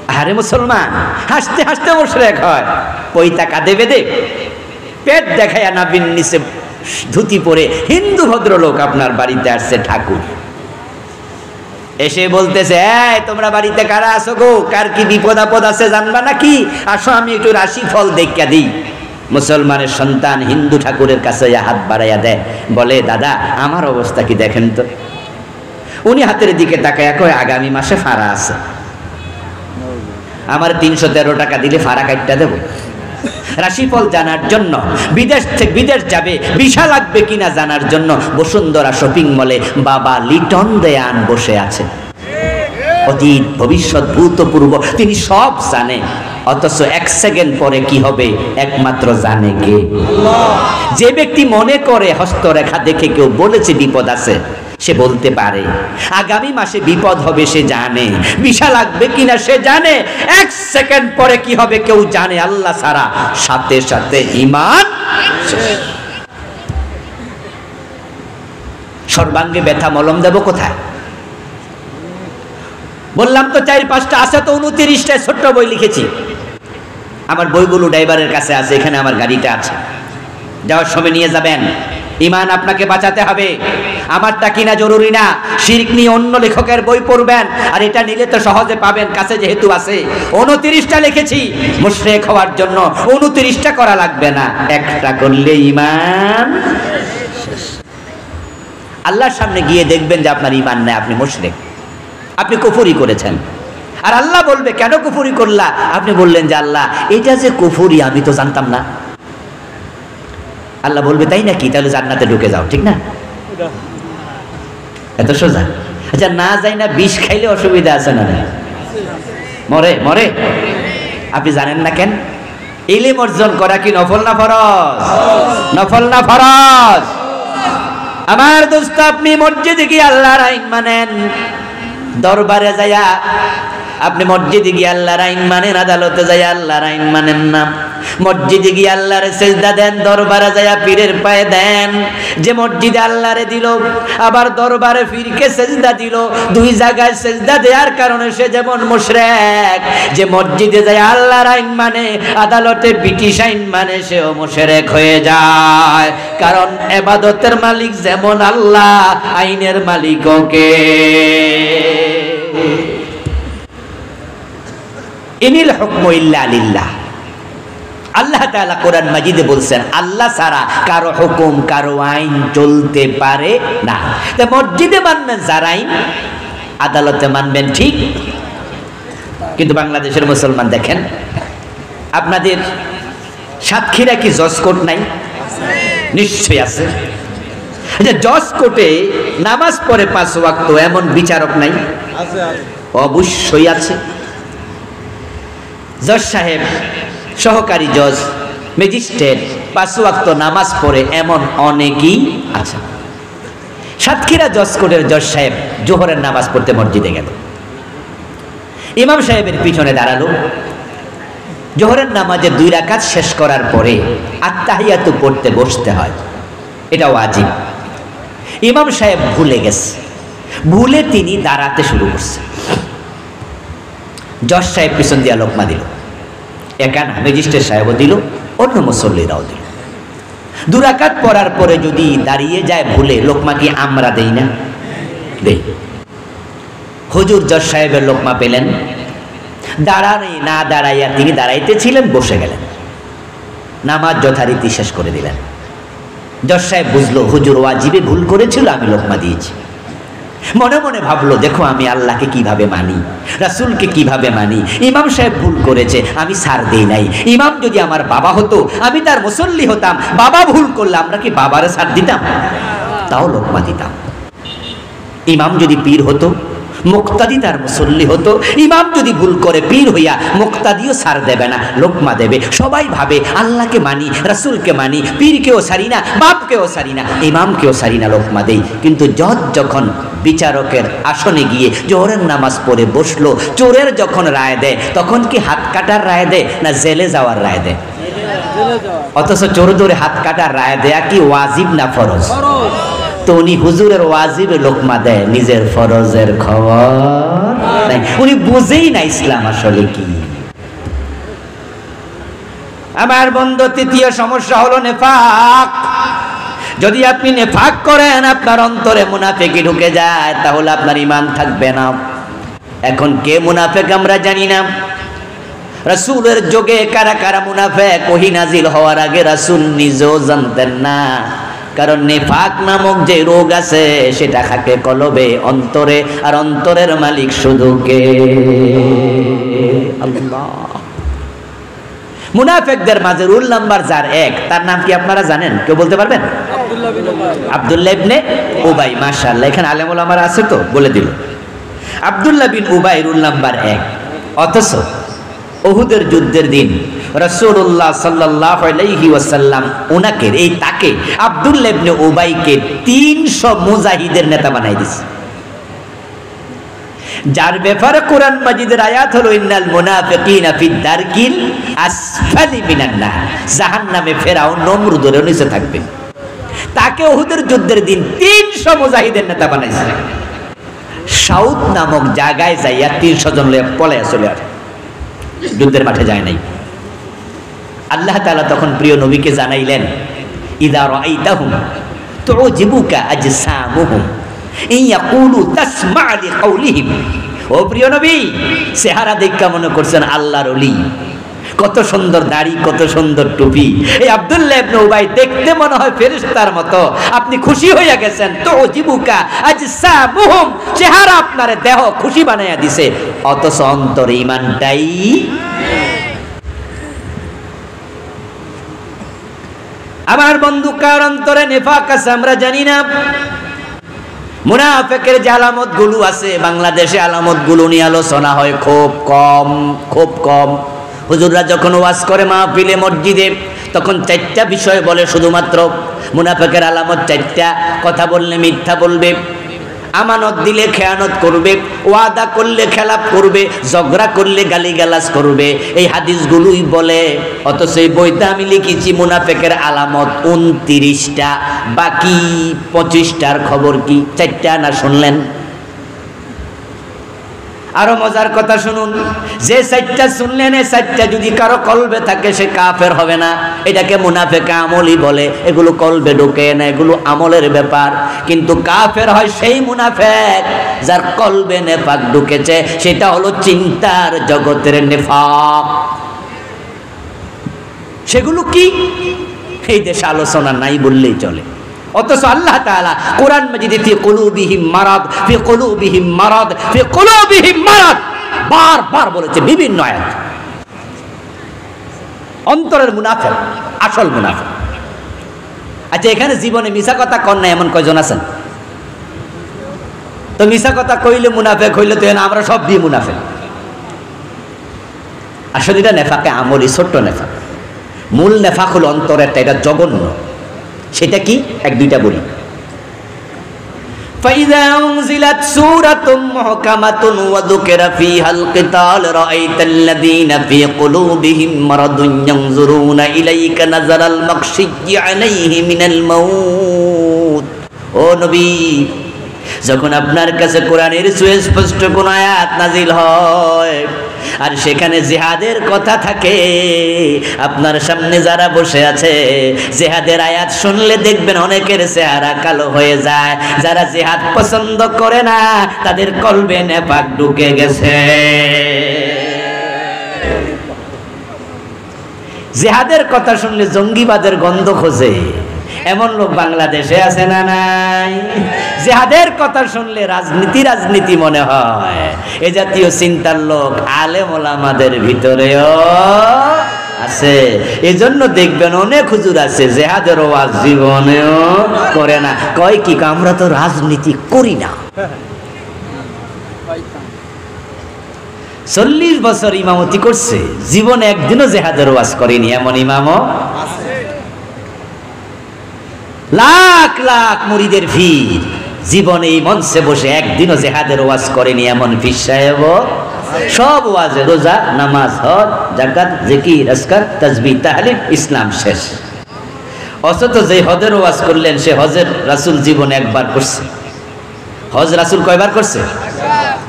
আরে মুসলমান হাসতে হাসতে মুশরিক হয়, পইতা কাঁদে বেঁধে পেট দেখায়া নাভির নিচে ধুতি পরে হিন্দু ভদ্রলোক আপনার বাড়িতে আসছে ঠাকুর, এসে বলতেছে এই তোমরা বাড়িতে কারা আসো গো, কার কি বিপদ আপদ আছে জানবা নাকি, আসো আমি একটু রাশি ফল দেখা দিই। মুসলমানের সন্তান হিন্দু ঠাকুরের কাছে হাত বাড়াইয়া দেয়, বলে দাদা আমার অবস্থা কি দেখেন তো। উনি হাতের দিকে তাকায়া কয় আগামী মাসে ফাড়া আছে, আমার 313 টাকা দিলে ফাড়া কাটটা দেব। রাশিফল জানার জন্য বিদেশ যাবে, ভিসা লাগবে কিনা জানার জন্য বসুন্ধরা শপিং মলে বাবা লিটন দেয়ান বসে আছে। অতীত ভবিষ্যৎ ভূতপূর্ব তিনি সব জানে, অথচ 1 সেকেন্ড পরে কি হবে একমাত্র জানে কে? যে ব্যক্তি মনে করে হস্তরেখা দেখে কেউ বলেছে বিপদ আছে, সে বলতে পারে। আগামী মাসে বিপদ হবে সে জানে, ভিসা লাগবে কিনা সে জানে, 1 সেকেন্ড পরে কি হবে কেউ জানে আল্লাহ ছাড়া। সাথে সাথে ঈমান সর্বাঙ্গে ব্যথা মলম দেব কোথায়? বললাম তো 4-5টা আছে, তো 29টায় ছোট্ট বই লিখেছি। আমার বইগুলো ড্রাইভারের কাছে আছে, এখানে আমার গাড়িটা আছে, যাওয়ার সময় নিয়ে যাবেন। ঈমান আপনাকে বাঁচাতে হবে, আমারটা কিনা জরুরি না। শিরক নিয়ে অন্য লেখকের বই পড়বেন, আর এটা নিলে তো সহজে পাবেন, কাছে যেহেতু আছে। 29টা লিখেছি মুশরিক হওয়ার জন্য, 29টা করা লাগবে না, একটা করলে ঈমান শেষ। আল্লাহর সামনে গিয়ে দেখবেন যে আপনার ঈমান নেই, আপনি মুশরিক, আপনি কুফরি করেছেন। আর আল্লাহ বলবে কেন কুফরি করলা? আপনি বললেন যে আল্লাহ এটা যে কুফরি আমি তো জানতাম না। আল্লাহ বলবে তাই নাকি, তাহলে জান্নাতে ঢুকে যাও, ঠিক না? এত সোজা। আচ্ছা না যাই না, বিষ খাইলে অসুবিধা আছে না? মরে মরে আপনি জানেন না কেন? ইলম অর্জন করা কি নফল না ফরজ? নফল না ফরজ? আমার দোস্ত, আপনি মসজিদে গিয়ে আল্লাহর আইন মানেন, দরবারে যাইয়া আপনি মসজিদে গিয়ে আল্লাহর আইন মানেন, আদালতে যাইয়া আল্লাহর আইন মানেন না। মসজিদে গিয়ে আল্লাহরে সেজদা দেন, দরবারে যাইয়া পীরের পায়ে দেন। যে মসজিদে আল্লাহরে দিল আবার দরবারে পীরকে সেজদা দিল, 2 জায়গায় সেজদা দেওয়ার কারণে সে যেমন মুশরিক। যে মসজিদে যায় আল্লাহর আইন মানে, আদালতে ব্রিটিশ আইন মানে, সেও মুশরিক হয়ে যায়। কারণ ইবাদতের মালিক যেমন আল্লাহ, আইনের মালিকও কে? ইনিল হুকমু ইল্লা লিল্লাহ। আল্লাহ তাআলা কোরআন মাজিদে বলছেন আল্লাহ ছাড়া কারো হুকুম কারো আইন চলতে পারে না। তো মসজিদে মানবেন যার আইন, আদালতে মানবেন ঠিক। কিন্তু বাংলাদেশের মুসলমান দেখেন, আপনাদের সাতক্ষীরা কি জজ কোর্ট নাই? নিশ্চয়ই আছে। আচ্ছা জজ কোর্টে নামাজ পড়ে 5 ওয়াক্ত এমন বিচারক নাই? অবশ্যই আছে। জজ সাহেব, সহকারী জজ, ম্যাজিস্ট্রেট 5 ওয়াক্ত নামাজ পড়ে এমন অনেকেই আছে। সাতক্ষীরা জজ কোর্টের জজ সাহেব জোহরের নামাজ পড়তে মসজিদে গেল, ইমাম সাহেবের পিছনে দাঁড়ালো। জোহরের নামাজে 2 রাকাত শেষ করার পরে আত্তাহিয়াতু পড়তে বসতে হয়, এটা ওয়াজিব। ইমাম সাহেব ভুলে গেছে, ভুলে তিনি দাঁড়াতে শুরু করছে। জজ সাহেব পিছন দিয়া লোকমা দিল, একা না, ম্যাজিস্ট্রেট সাহেবও দিল, অন্য মুসল্লিরাও দিল। 2 রাকাত পড়ার পরে যদি দাঁড়িয়ে যায় ভুলে, লোকমা কি আমরা দেই না? দেই। হুজুর জজ সাহেবের লোকমা পেলেন, দাঁড়ানি না দাঁড়াইয়া তিনি দাঁড়াইতেছিলেন, বসে গেলেন, নামাজ যথারীতি শেষ করে দিলেন। জজ সাহেব বুঝলো হুজুর ওয়াজিবে ভুল করেছিল, আমি লোকমা দিয়েছি। মনে মনে ভাবলো দেখো আমি আল্লাহকে কিভাবে মানি, রাসূলকে কিভাবে মানি। ইমাম সাহেব ভুল করেছে, আমি ছাড় দেই নাই। ইমাম যদি আমার বাবা হতো, আমি তার মুসল্লি হতাম, বাবা ভুল করলে আমরা কি বাবারে ছাড় দিতাম? তাও লোকমা দিতাম। ইমাম যদি পীর হতো, মুক্তাদি তার মুসল্লি হতো। ইমাম যদি ভুল করে পীর হইয়া মুক্তাদিও ছাড় দেবে না, লোকমা দেবে। সবাই ভাবে আল্লাহকে মানি, রাসূলকে মানি, পীরকেও ছাড়ি না, বাপকেও ছাড়ি না, ইমামকেও ছাড়ি না, লোকমা দেই। কিন্তু জজ যখন বিচারকের আসনে গিয়ে জোহরের নামাজ পড়ে বসলো, চোরের যখন রায় দেয়, তখন কি হাত কাটার রায় দেয় না জেলে যাওয়ার রায় দেয়? অথচ চোর ধরে হাত কাটার রায় দেয়া কি ওয়াজিব না ফরজ? তো উনি হুজুরের ওয়াজিবে লোকমা দেয়, নিজের ফরজের খবর নাই, উনি বুঝেই না ইসলাম আসলে কি। আমার বন্ধু, তৃতীয় সমস্যা হলো নেফাক। যদি আপনি নেফাক করেন, আপনার অন্তরে মুনাফিকি ঢুকে যায়, তাহলে আপনার ঈমান থাকবে না। এখন কে মুনাফিক আমরা জানি না। রাসূলের যুগে কারা কারা মুনাফিক ওহী নাজিল হওয়ার আগে রাসূল নিজেও জানতেন না। কারণ নেফাক নামক যে রোগ আছে সেটা থাকে কলবে, অন্তরে, আর অন্তরের মালিক শুধু কে? আল্লাহ। মুনাফিকদের মাঝে রুল নাম্বার যার 1, তার নাম কি আপনারা জানেন? কেউ বলতে পারবেন? আব্দুল্লাহ ইবনে উবাই। মাশাআল্লাহ, এখানে আলেম ওলামারা আছে তো, বলে দিল। আব্দুল্লাহ বিন উবাই রুল নাম্বার 1। অথচ উহুদের যুদ্ধের দিন রাসূলুল্লাহ সাল্লাল্লাহু আলাইহি ওয়াসাল্লাম ওনাকে, এই তাকে, আব্দুল্লাহ ইবনে উবাইকে 300 মুজাহিদের নেতা বানাই দিয়েছে, যার ব্যাপারে কোরআন মাজিদের আয়াত হলো ইন্নাল মুনাফিকিনা ফিদ দারকিল আসফালি মিনান নার, জাহান্নামে ফেরাউন নমরুদের নিচে থাকবে। তাকে উহুদের যুদ্ধের দিন 300 মুজাহিদের নেতা বানাইছে। সাউদ নামক জায়গায় যাইয়া 300 জন লোক পলাইয়া চলে আসে, যুদ্ধের মাঠে যায় নাই। আল্লাহ তাআলা তখন প্রিয় নবীকে জানাইলেন, ইযা রাআইতাহুম তুজিবুকা আজসামুহুম ইয়াকুলু তাসমা লিকাউলিহিম। ও প্রিয় নবী, চেহারা দেখা মনে করছেন আল্লাহর ওলি, কত সুন্দর দাড়ি, কত সুন্দর টুপি। এই আব্দুল্লাহ ইবনে উবাই দেখতে মনে হয় ফেরেশতার মতো। আপনি খুশি হইয়া গেছেন, তুজিবুকা আজসামুহুম, চেহারা আপনার দেহ খুশি বানাইয়া দিছে, অথচ অন্তরে ঈমানটাই। আমার বন্ধু, কার অন্তরে নেফাক আছে আমরা জানি না। মুনাফিকের যে আলামত গুলো আছে, বাংলাদেশে আলামত গুলো নিয়ে আলোচনা হয় খুব কম, খুব কম। হুজুররা যখন ওয়াজ করে মাহফিলে, মসজিদে, তখন 4টা বিষয় বলে শুধুমাত্র। মুনাফিকের আলামত 4টা। কথা বললে মিথ্যা বলবে, আমানত দিলে খেয়ানত করবে, ওয়াদা করলে খেলাপ করবে, ঝগড়া করলে গালিগালাজ করবে। এই হাদিসগুলোই বলে। অথচ এই বইটা আমি লিখেছি মুনাফিকের আলামত 29টা, বাকি 25টার খবর কি? 4টা না শুনলেন? আরো মজার কথা শুনুন, যে 4টা শুনলেন, এই 4টা যদি কারো কলবে থাকে সে কাফের হবে না। এটাকে মুনাফিক আমলই বলে। এগুলো কলবে ঢোকে না, এগুলো আমলের ব্যাপার। কিন্তু কাফের হয় সেই মুনাফিক যার কলবে নেফাক ঢুকেছে, সেটা হলো চিন্তার জগতের নেফাক। সেগুলো কি এই দেশে আলোচনা নাই বললেই চলে। অথচ আল্লাহ তাআলা কোরআন মাজিদে ফি কুলুবিহিম মারাদ, ফি কুলুবিহিম মারাদ, ফি কুলুবিহিম মারাদ বারবার বলেছে বিভিন্ন আয়াত। অন্তরের মুনাফিক, আসল মুনাফিক। আচ্ছা, এখানে জীবনে মিছা কথা কন না এমন কয়জন আছেন? তো মিছা কথা কইলে মুনাফিক হইলে তো আমরা সব দিয়ে মুনাফিক। আসলে এটা নেফাকে আমলি, ছোট্ট নেফাক। মূল নেফাক হলো অন্তরেরটা, এটা জঘন্য। সেটা কি? 1-2টা বলি। فإذا أنزلت سورة محكمة وذكر فيها القتال رأيت الذين في قلوبهم مرض ينظرون إليك نظر المغشي عليه من الموت। ও নবী, যখন আপনার কাছে কোরআনের সুস্পষ্ট কোন আয়াত নাজিল হয় আর সেখানে জিহাদের কথা থাকে, আপনার সামনে যারা বসে আছে, জিহাদের আয়াত শুনলে দেখবেন অনেকের চেহারা কালো হয়ে যায়। যারা জিহাদ পছন্দ করে না তাদের কলবে নেফাক ঢুকে গেছে। জিহাদের কথা শুনলে জঙ্গিবাদের গন্ধ খোঁজে, এমন লোক বাংলাদেশে আছে না নাই? জিহাদের কথা শুনলে রাজনীতি মনে হয়। এ জাতীয় চিন্তার লোক আলেম ওলামাদের ভিতরেও আছে। এজন্য দেখবেন অনেক হুজুর আছে জিহাদের ওয়াজ জীবনেও করে না। কয় কি, আমরা তো রাজনীতি করি না। 40 বছর ইমামতি করছে, জীবনে একদিনও জিহাদের ওয়াজ করেনি, এমন ইমামও আছে। লাখ লাখ মুরিদের ভিড়, জীবনে এই মঞ্চে বসে একদিনও জিহাদের ওয়াজ করেনি এমন পীর সাহেব। সব ওয়াজে রোজা, নামাজ, হজ, যাকাত, জিকির, আজকার, তাসবিহ, তাহলিল, ইসলাম শেষ। অথচ যে হজের ওয়াজ করলেন, সে হজের রাসূল জীবনে একবার করছে। হজ রাসূল কয়বার করছে?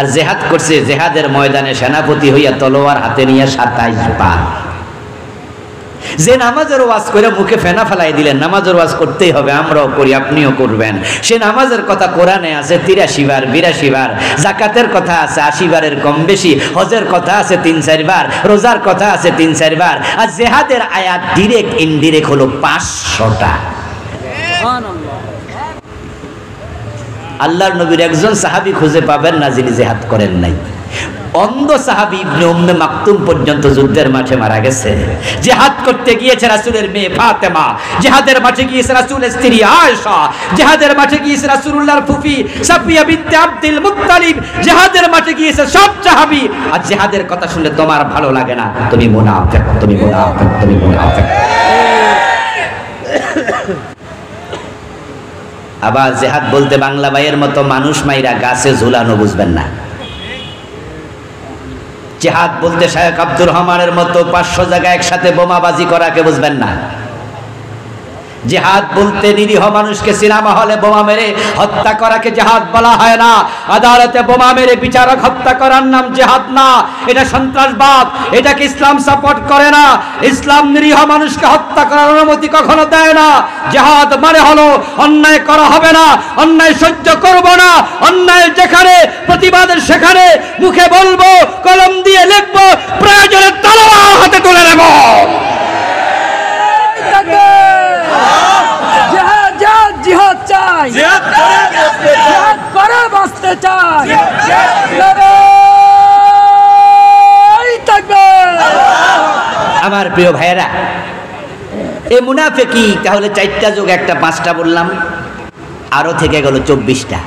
আর জেহাদ করছে জেহাদের ময়দানে সেনাপতি হইয়া তলোয়ার হাতে নিয়ে 27 বার। যে নামাজের ওয়াজ করে মুখে ফেনা ফেলাই দিলেন, নামাজের ওয়াজ করতেই হবে, আমরাও করি, আপনিও করবেন। সে নামাজের কথা কোরআনে আছে 83 বার 82 বার, জাকাতের কথা আছে 80 বারের কম বেশি, হজের কথা আছে 3-4 বার, রোজার কথা আছে 3-4 বার, আর জেহাদের আয়াত ডিরেক্ট ইনডিরেক্ট হলো 500টা। আল্লাহর নবীর একজন সাহাবী খুঁজে পাবেন না যিনি জেহাদ করেন নাই। অন্ধ সাহাবী ইবনে উম্মে মাকতুম পর্যন্ত যুদ্ধের মাঠে মারা গেছে। জিহাদ করতে গিয়েছে রাসূলের মেয়ে ফাতেমা, জিহাদের মাঠে গিয়েছে রাসূলের স্ত্রী আয়েশা, জিহাদের মাঠে গিয়েছে রাসূলুল্লাহর ফুফি সাফিয়া বিনতে আব্দুল মুত্তালিব, জিহাদের মাঠে গিয়েছে সব সাহাবী। আর জিহাদের কথা শুনলে তোমার ভালো লাগে না, তুমি মুনাফিক, তুমি মুনাফিক, তুমি মুনাফিক। আবার জিহাদ বলতে বাংলা ভাইয়ের মতো মানুষ মাইরা গাছে ঝুলানো বুঝবেন না। জিহাদ বলতে শায়েখ আব্দুর রহমানের মতো 500 জায়গায় একসাথে বোমাবাজি করাকে বুঝবেন না। জিহাদ বলতে নিরীহ মানুষকে সিনেমা হলে বোমা মেরে হত্যা করাকে জিহাদ বলা হয় না। আদালতে বোমা মেরে বিচারক হত্যা করার নাম জিহাদ না, এটা সন্ত্রাসবাদ, এটাকে ইসলাম সাপোর্ট করে না। ইসলাম নিরীহ মানুষকে হত্যা করার অনুমতি কখনো দেয় না। জিহাদ মানে হলো অন্যায় করা হবে না, অন্যায় সহ্য করব না, অন্যায় যেখানে প্রতিবাদের সেখানে মুখে বলবো, কলম দিয়ে লিখবো, প্রয়োজনে তলোয়ার হাতে তুলে নেব। জিহাদ চাই, জিহাদ করে বাঁচতে চাই। আমার প্রিয় ভাইয়েরা, এই মুনাফিকি তাহলে 4টা যোগ 1টা 5টা বললাম, আরো থেকে গেল 24টা।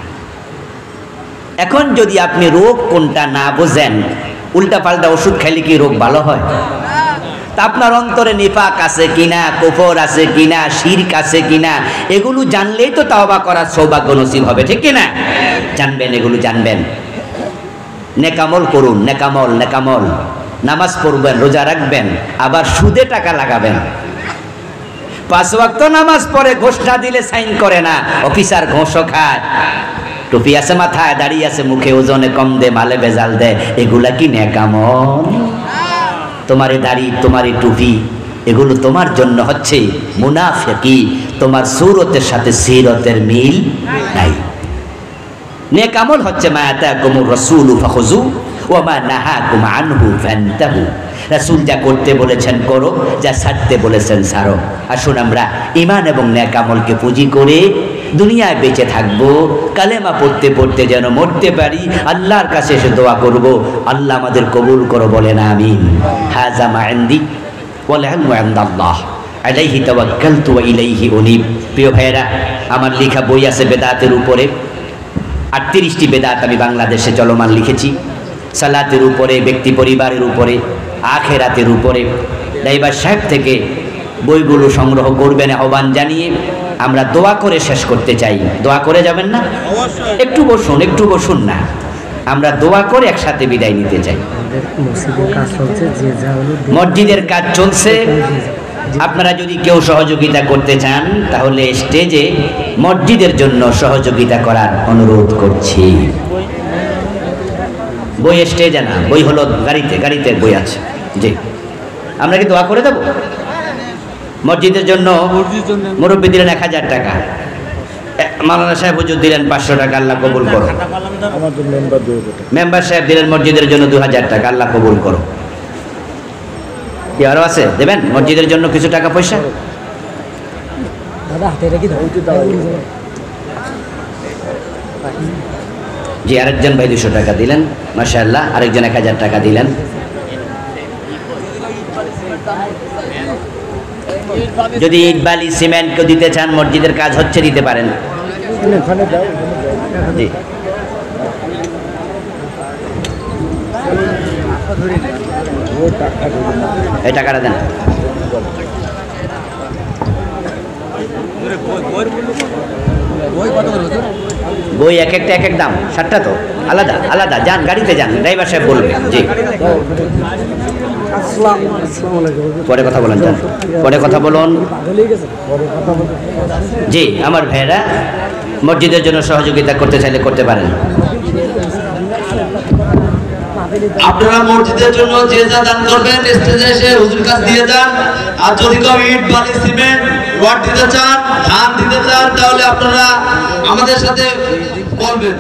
এখন যদি আপনি রোগ কোনটা না বোঝেন, উল্টা পাল্টা ওষুধ খাইলে কি রোগ ভালো হয়? তা আপনার অন্তরে নিফাক আছে কিনা, কুফর আছে কিনা, শিরক আছে কিনা, এগুলো জানলেই তো তাওবা করার সৌভাগ্য নসিব হবে, ঠিক কিনা? জানবেন, এগুলো জানবেন। নেকামল করুন, নেকামল, নেকামল। নামাজ পড়বেন, রোজা রাখবেন, আবার সুদে টাকা লাগাবেন। 5 ওয়াক্ত নামাজ পড়ে ঘোষ না দিলে সাইন করে না, অফিসার ঘোষও খায়। টুপি আছে মাথায়, দাড়ি আছে মুখে, ওজনে কম দে, মালে বেজাল দে, এগুলা কি নেকামল? তোমারে দাড়ি, তোমারে টুপি, এগুলো তোমার জন্য হচ্ছে মুনাফিকি। তোমার সূরতের সাথে সিরতের মিল নাই। নেক আমল হচ্ছে মা আতাকুমুর রাসূলু ফাখুযু ওয়া মা নাহাকুম আনহু ফান্তাহু। রাসূল যা করতে বলেছেন করো, যা ছাড়তে বলেছেন ছাড়ো। আসুন আমরা ঈমান এবং নেক আমলকে পুঁজি করে দুনিয়ায় বেঁচে থাকবো, কালেমা পড়তে পড়তে যেন মরতে পারি। আল্লাহর কাছে এসে দোয়া করব, আল্লাহ আমাদের কবুল করো, বলেন আমিন। হাযা মা ইনদি ওয়াল ইলমু ইনদাল্লাহ আলাইহি তাওয়াক্কালতু ওয়া ইলাইহি উনীব। প্রিয় ভাইয়েরা, আমার লেখা বই আছে বেদাতের উপরে। 38টি বেদাত আমি বাংলাদেশে চলমান লিখেছি। সালাতের উপরে, ব্যক্তি পরিবারের উপরে, আখেরাতের উপরে। ড্রাইভার সাহেব থেকে বইগুলো সংগ্রহ করবেন আহ্বান জানিয়ে আমরা দোয়া করে শেষ করতে চাই। দোয়া করে যাবেন না? একটু বসুন, একটু বসুন না, আমরা দোয়া করে একসাথে বিদায় নিতে চাই। মসজিদের কাজ চলছে, আপনারা যদি কেউ সহযোগিতা করতে চান তাহলে স্টেজে মসজিদের জন্য সহযোগিতা করার অনুরোধ করছি। বই স্টেজে না, বই হলো গাড়িতে, গাড়িতে বই আছে। জি, আমরা কি দোয়া করে দেব? মসজিদের জন্য মুরব্বী দিলেন 1000 টাকা, মাওলানা সাহেব হুজুর দিলেন 500 টাকা, আল্লাহ কবুল করো। মেম্বার সাহেব দিলেন মসজিদের জন্য 2000 টাকা, আল্লাহ কবুল করো। কি আরো আছে দেবেন মসজিদের জন্য কিছু টাকা পয়সা? জি, আরেকজন ভাই 200 টাকা দিলেন, মাশাআল্লাহ। আরেকজন 1000 টাকা দিলেন। যদি ইট বালি সিমেন্ট কেউ দিতে চান, মসজিদের কাজ হচ্ছে, দিতে পারেন। জি, এই টাকাটা দেন। বই এক একটা এক এক দাম, 7টা তো আলাদা আলাদা। যান, গাড়িতে যান, ড্রাইভার সাহেব বলবে। জি, পরে কথা বলেন, যান, পরে কথা বলুন। জি, আমার ভাইয়েরা, মসজিদের জন্য সহযোগিতা করতে চাইলে করতে পারেন। আপনারা মসজিদের জন্য যে যা দান করবেন স্টেজে এসে হুজুর কাছ দিয়ে যান। আর যদি কেউ ইট বালি সিমেন্ট রড দিতে চান, ধান দিতে চান, তাহলে আপনারা আমাদের সাথে বলবেন।